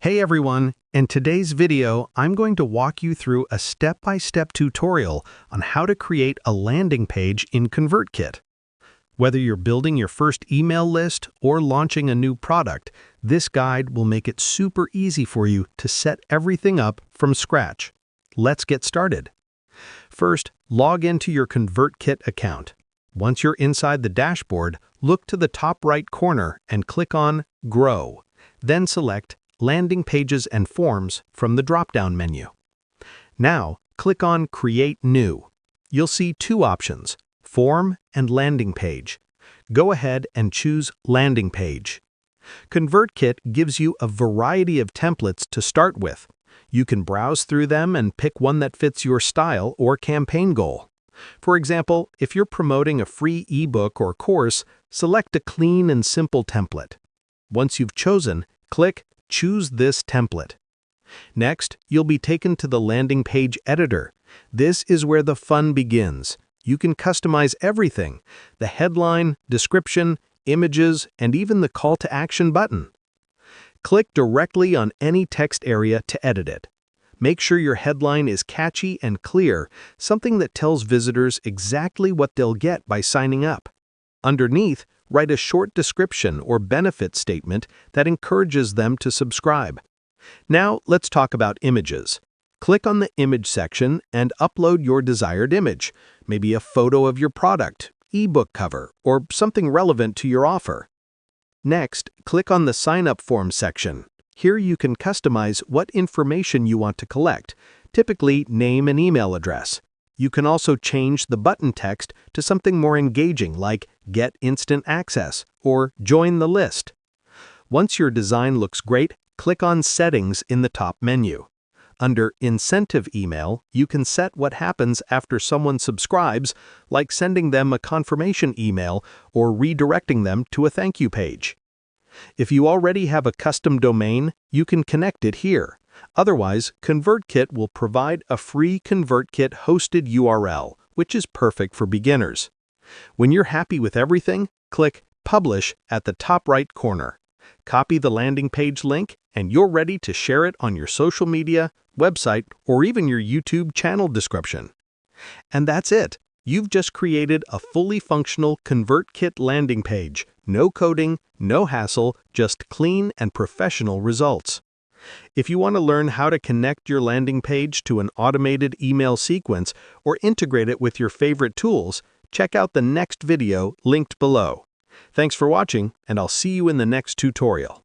Hey everyone, in today's video, I'm going to walk you through a step-by-step tutorial on how to create a landing page in ConvertKit. Whether you're building your first email list or launching a new product, this guide will make it super easy for you to set everything up from scratch. Let's get started. First, log into your ConvertKit account. Once you're inside the dashboard, look to the top right corner and click on Grow. Then select Landing Pages and Forms from the drop-down menu. Now, click on Create New. You'll see two options, Form and Landing Page. Go ahead and choose Landing Page. ConvertKit gives you a variety of templates to start with. You can browse through them and pick one that fits your style or campaign goal. For example, if you're promoting a free ebook or course, select a clean and simple template. Once you've chosen, click Choose this template. Next, you'll be taken to the landing page editor. This is where the fun begins. You can customize everything: the headline, description, images, and even the call to action button. Click directly on any text area to edit it. Make sure your headline is catchy and clear, something that tells visitors exactly what they'll get by signing up. Underneath, write a short description or benefit statement that encourages them to subscribe. Now, let's talk about images. Click on the Image section and upload your desired image, maybe a photo of your product, ebook cover, or something relevant to your offer. Next, click on the Sign Up Form section. Here you can customize what information you want to collect, typically name and email address. You can also change the button text to something more engaging like Get Instant Access or Join the List. Once your design looks great, click on Settings in the top menu. Under Incentive Email, you can set what happens after someone subscribes, like sending them a confirmation email or redirecting them to a thank you page. If you already have a custom domain, you can connect it here. Otherwise, ConvertKit will provide a free ConvertKit hosted URL, which is perfect for beginners. When you're happy with everything, click Publish at the top right corner. Copy the landing page link, and you're ready to share it on your social media, website, or even your YouTube channel description. And that's it. You've just created a fully functional ConvertKit landing page. No coding, no hassle, just clean and professional results. If you want to learn how to connect your landing page to an automated email sequence or integrate it with your favorite tools, check out the next video linked below. Thanks for watching, and I'll see you in the next tutorial.